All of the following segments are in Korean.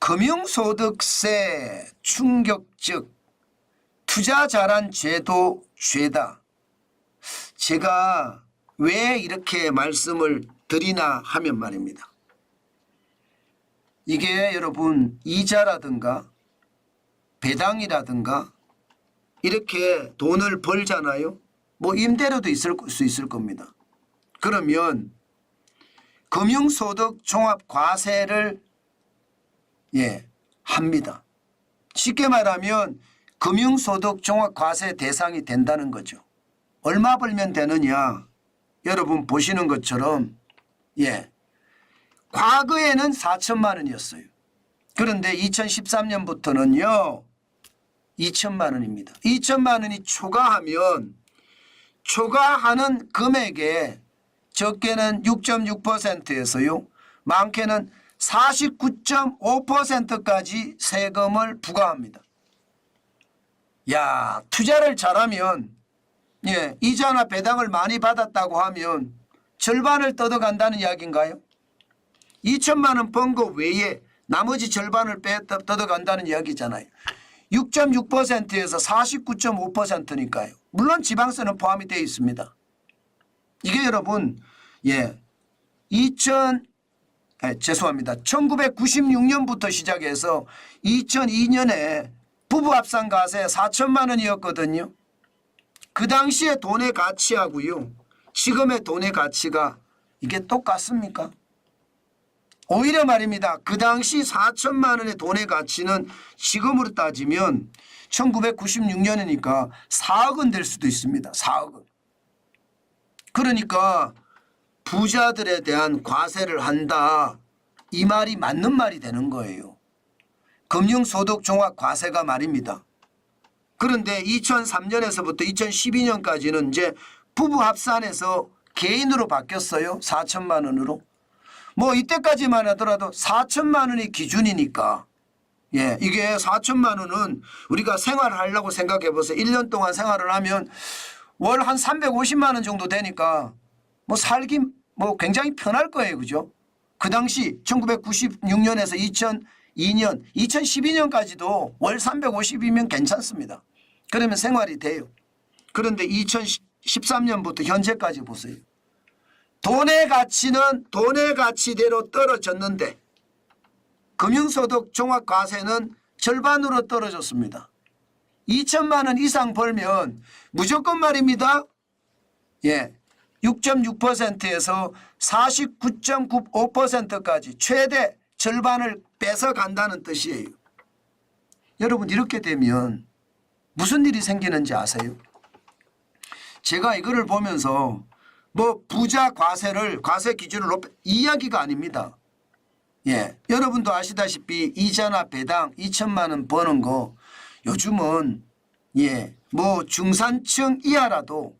금융소득세 충격적 투자 잘한 죄도 죄다. 제가 왜 이렇게 말씀을 드리나 하면 말입니다. 이게 여러분 이자라든가 배당이라든가 이렇게 돈을 벌잖아요. 뭐 임대료도 있을 수 있을 겁니다. 그러면 금융소득 종합과세를 합니다. 쉽게 말하면 금융소득 종합과세 대상이 된다는 거죠. 얼마 벌면 되느냐? 여러분 보시는 것처럼 과거에는 4천만 원이었어요. 그런데 2013년부터는요 2천만 원입니다. 2천만 원이 초과하는 금액에 적게는 6.6%에서요 많게는 49.5%까지 세금을 부과합니다. 야, 투자를 잘하면 이자나 배당을 많이 받았다고 하면 절반을 뜯어간다는 이야기인가요? 2천만 원 번 거 외에 나머지 절반을 뜯어간다는 이야기잖아요. 6.6%에서 49.5%니까요. 물론 지방세는 포함이 되어 있습니다. 이게 여러분 1996년부터 시작해서 2002년에 부부 합산과세 4천만 원이었거든요. 그 당시에 돈의 가치하고요 지금의 돈의 가치가 이게 똑같습니까? 오히려 말입니다. 그 당시 4천만 원의 돈의 가치는 지금으로 따지면 1996년이니까 4억 원 될 수도 있습니다. 4억 원. 그러니까 부자들에 대한 과세를 한다. 이 말이 맞는 말이 되는 거예요. 금융소득 종합과세가 말입니다. 그런데 2003년에서부터 2012년까지는 이제 부부 합산해서 개인으로 바뀌었어요. 4천만 원으로. 뭐 이때까지만 하더라도 4천만 원이 기준이니까 이게 4천만 원은 우리가 생활을 하려고 생각해 보세요. 1년 동안 생활을 하면 월 한 350만 원 정도 되니까 뭐 살기 뭐 굉장히 편할 거예요. 그죠? 그 당시 1996년에서 2002년, 2012년까지도 월 350이면 괜찮습니다. 그러면 생활이 돼요. 그런데 2013년부터 현재까지 보세요. 돈의 가치는 돈의 가치대로 떨어졌는데 금융소득 종합과세는 절반으로 떨어졌습니다. 2천만 원 이상 벌면 무조건 말입니다. 6.6%에서 49.95%까지 최대 절반을 뺏어간다는 뜻이에요. 여러분 이렇게 되면 무슨 일이 생기는지 아세요? 제가 이거를 보면서 뭐 부자 과세를 과세 기준을 이 이야기가 아닙니다. 여러분도 아시다시피 이자나 배당 2천만 원 버는 거 요즘은 뭐 중산층 이하라도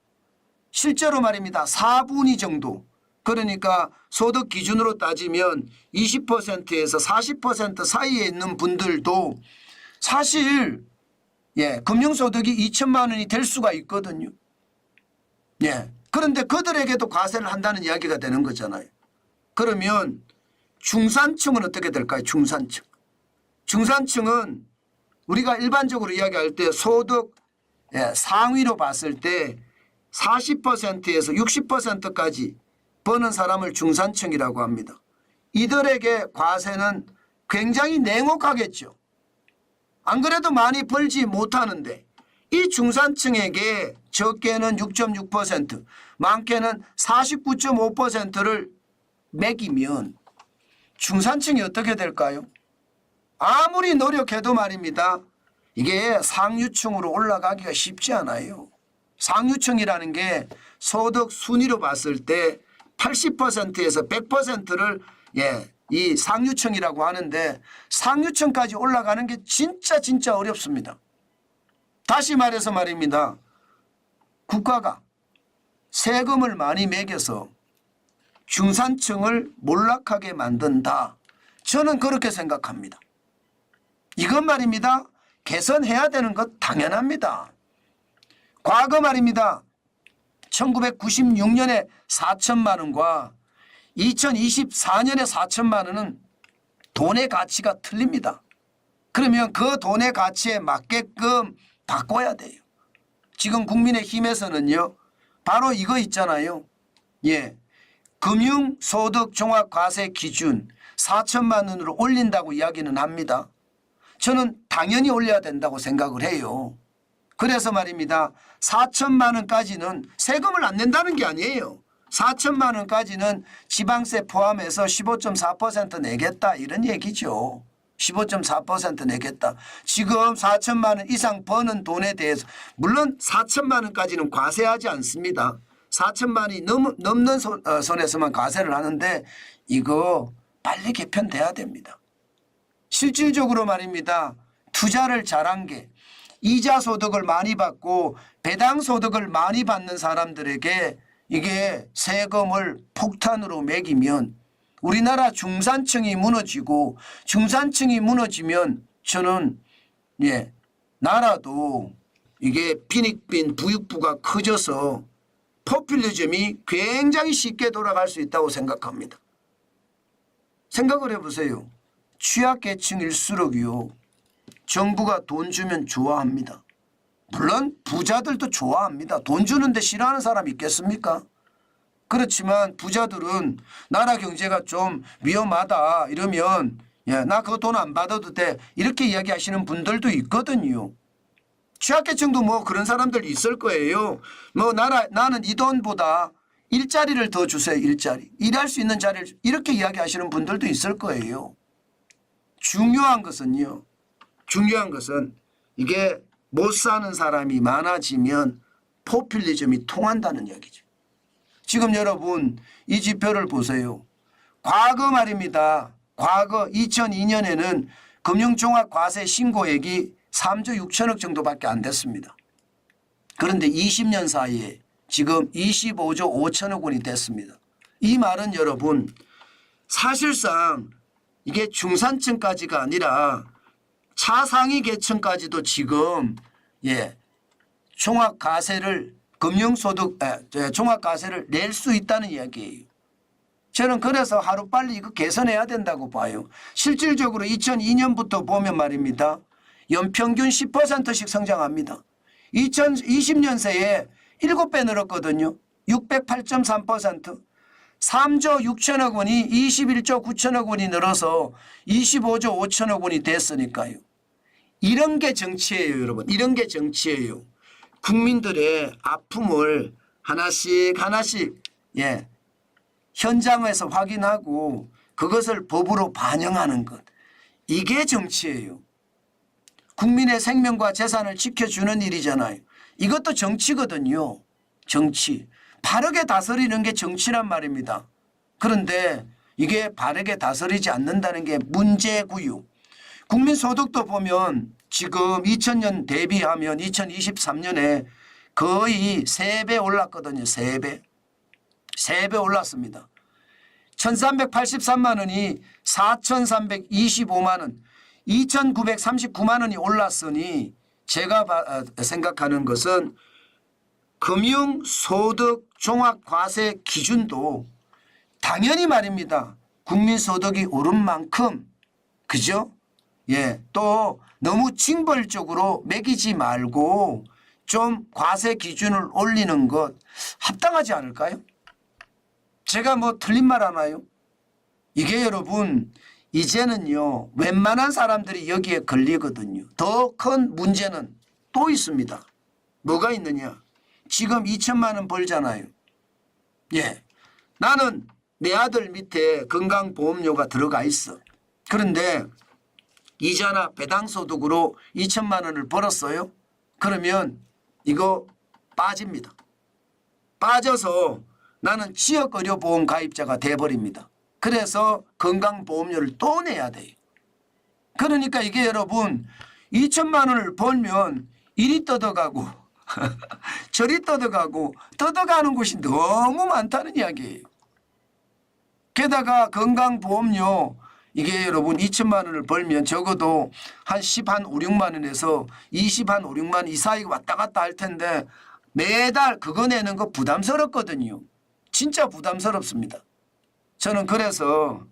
실제로 말입니다. 4분위 정도 그러니까 소득 기준으로 따지면 20%에서 40% 사이에 있는 분들도 사실 금융소득이 2천만 원이 될 수가 있거든요. 그런데 그들에게도 과세를 한다는 이야기가 되는 거잖아요. 그러면 중산층은 어떻게 될까요? 중산층은 우리가 일반적으로 이야기할 때 소득 상위로 봤을 때 40%에서 60%까지 버는 사람을 중산층이라고 합니다. 이들에게 과세는 굉장히 냉혹하겠죠. 안 그래도 많이 벌지 못하는데 이 중산층에게 적게는 6.6% 많게는 49.5%를 매기면 중산층이 어떻게 될까요? 아무리 노력해도 말입니다. 이게 상류층으로 올라가기가 쉽지 않아요. 상류층이라는 게 소득 순위로 봤을 때 80%에서 100%를 이 상류층이라고 하는데 상류층까지 올라가는 게 진짜 어렵습니다. 다시 말해서 말입니다. 국가가 세금을 많이 매겨서 중산층을 몰락하게 만든다. 저는 그렇게 생각합니다. 이건 말입니다. 개선해야 되는 것 당연합니다. 과거 말입니다. 1996년에 4천만 원과 2024년에 4천만 원은 돈의 가치가 틀립니다. 그러면 그 돈의 가치에 맞게끔 바꿔야 돼요. 지금 국민의힘에서는요. 바로 이거 있잖아요. 예, 금융소득 종합과세 기준 4천만 원으로 올린다고 이야기는 합니다. 저는 당연히 올려야 된다고 생각을 해요. 그래서 말입니다. 4천만 원까지는 세금을 안 낸다는 게 아니에요. 4천만 원까지는 지방세 포함해서 15.4% 내겠다 이런 얘기죠. 15.4% 내겠다. 지금 4천만 원 이상 버는 돈에 대해서 물론 4천만 원까지는 과세하지 않습니다. 4천만 원이 넘는 선에서만 과세를 하는데 이거 빨리 개편돼야 됩니다. 실질적으로 말입니다. 투자를 잘한 게 이자 소득을 많이 받고 배당 소득을 많이 받는 사람들에게 이게 세금을 폭탄으로 매기면 우리나라 중산층이 무너지고 중산층이 무너지면 저는 나라도 이게 빈익빈 부익부가 커져서 포퓰리즘이 굉장히 쉽게 돌아갈 수 있다고 생각합니다. 생각을 해보세요. 취약계층일수록요. 정부가 돈 주면 좋아합니다. 물론 부자들도 좋아합니다. 돈 주는데 싫어하는 사람 있겠습니까? 그렇지만 부자들은 나라 경제가 좀 위험하다 이러면 나 그거 돈 안 받아도 돼 이렇게 이야기하시는 분들도 있거든요. 취약계층도 뭐 그런 사람들 있을 거예요. 뭐 나는 이 돈보다 일자리를 더 주세요. 일자리. 일할 수 있는 자리를 이렇게 이야기하시는 분들도 있을 거예요. 중요한 것은요. 중요한 것은 이게 못 사는 사람이 많아지면 포퓰리즘이 통한다는 얘기죠. 지금 여러분 이 지표를 보세요. 과거 말입니다. 과거 2002년에는 금융종합과세 신고액이 3조 6천억 정도밖에 안 됐습니다. 그런데 20년 사이에 지금 25조 5천억 원이 됐습니다. 이 말은 여러분 사실상 이게 중산층까지가 아니라 차상위 계층까지도 지금 종합과세를 종합과세를 낼 수 있다는 이야기예요. 저는 그래서 하루빨리 이거 개선해야 된다고 봐요. 실질적으로 2002년부터 보면 말입니다. 연평균 10%씩 성장합니다. 2020년세에 7배 늘었거든요. 608.3%. 3조 6천억 원이 21조 9천억 원이 늘어서 25조 5천억 원이 됐으니까요. 이런 게 정치예요, 여러분. 이런 게 정치예요. 국민들의 아픔을 하나씩 현장에서 확인하고 그것을 법으로 반영하는 것. 이게 정치예요. 국민의 생명과 재산을 지켜주는 일이잖아요. 이것도 정치거든요. 정치. 바르게 다스리는 게 정치란 말입니다. 그런데 이게 바르게 다스리지 않는다는 게 문제고요. 국민소득도 보면 지금 2000년 대비하면 2023년에 거의 3배 올랐거든요. 3배. 3배 올랐습니다. 1383만 원이 4325만 원, 2939만 원이 올랐으니 제가 생각하는 것은 금융소득 종합과세 기준도 당연히 말입니다. 국민소득이 오른 만큼 그죠? 또 너무 징벌적으로 매기지 말고 좀 과세 기준을 올리는 것 합당하지 않을까요? 제가 뭐 틀린 말 하나요? 이게 여러분 이제는요 웬만한 사람들이 여기에 걸리거든요. 더 큰 문제는 또 있습니다. 뭐가 있느냐? 지금 2천만 원 벌잖아요. 나는 내 아들 밑에 건강보험료가 들어가 있어. 그런데 이자나 배당소득으로 2천만 원을 벌었어요. 그러면 이거 빠집니다. 빠져서 나는 지역의료보험 가입자가 돼버립니다. 그래서 건강보험료를 또 내야 돼요. 그러니까 이게 여러분 2천만 원을 벌면 이리 뜯어가고 저리 뜯어가고 뜯어가는 곳이 너무 많다는 이야기예요. 게다가 건강보험료 이게 여러분 2천만 원을 벌면 적어도 한 10, 한 5, 6만 원에서 20, 한 5, 6만 원 이 사이 왔다 갔다 할 텐데 매달 그거 내는 거 부담스럽거든요. 진짜 부담스럽습니다. 저는 그래서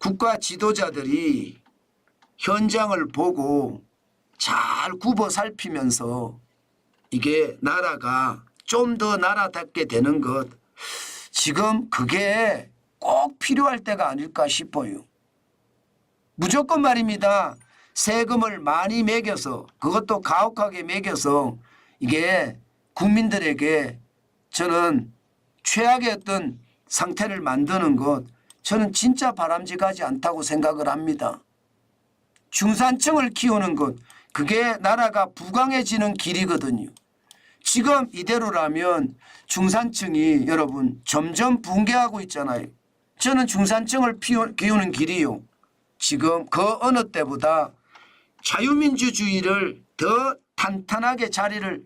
국가 지도자들이 현장을 보고 잘 굽어 살피면서 이게 나라가 좀 더 나라답게 되는 것, 지금 그게 꼭 필요할 때가 아닐까 싶어요. 무조건 말입니다. 세금을 많이 매겨서, 그것도 가혹하게 매겨서 이게 국민들에게 저는 최악의 어떤 상태를 만드는 것, 저는 진짜 바람직하지 않다고 생각을 합니다. 중산층을 키우는 것, 그게 나라가 부강해지는 길이거든요. 지금 이대로라면 중산층이 여러분 점점 붕괴하고 있잖아요. 저는 중산층을 키우는 길이요, 지금 그 어느 때보다 자유민주주의를 더 탄탄하게 자리를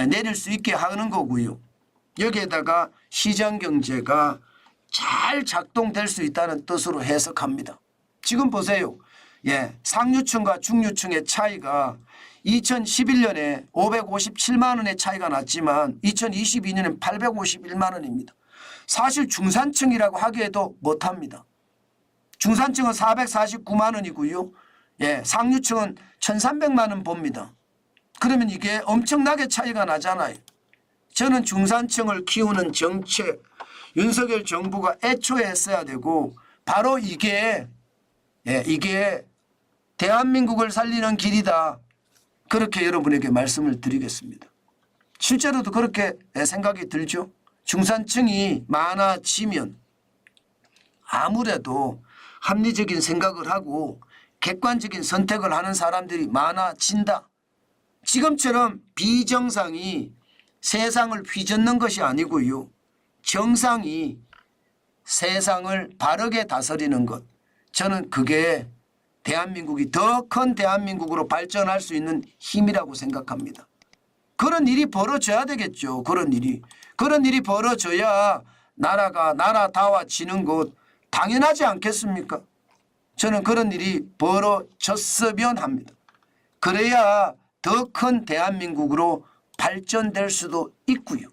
내릴 수 있게 하는 거고요. 여기에다가 시장경제가 잘 작동될 수 있다는 뜻으로 해석합니다. 지금 보세요. 상류층과 중류층의 차이가 2011년에 557만 원의 차이가 났지만 2022년엔 851만 원입니다. 사실 중산층이라고 하기에도 못합니다. 중산층은 449만 원이고요. 상류층은 1,300만 원 봅니다. 그러면 이게 엄청나게 차이가 나잖아요. 저는 중산층을 키우는 정책, 윤석열 정부가 애초에 했어야 되고, 바로 이게 대한민국을 살리는 길이다. 그렇게 여러분에게 말씀을 드리겠습니다. 실제로도 그렇게 생각이 들죠. 중산층이 많아지면 아무래도 합리적인 생각을 하고 객관적인 선택을 하는 사람들이 많아진다. 지금처럼 비정상이 세상을 휘젓는 것이 아니고요, 정상이 세상을 바르게 다스리는 것, 저는 그게 대한민국이 더 큰 대한민국으로 발전할 수 있는 힘이라고 생각합니다. 그런 일이 벌어져야 되겠죠. 그런 일이 벌어져야 나라가 나라다워지는 것 당연하지 않겠습니까? 저는 그런 일이 벌어졌으면 합니다. 그래야 더 큰 대한민국으로 발전될 수도 있고요.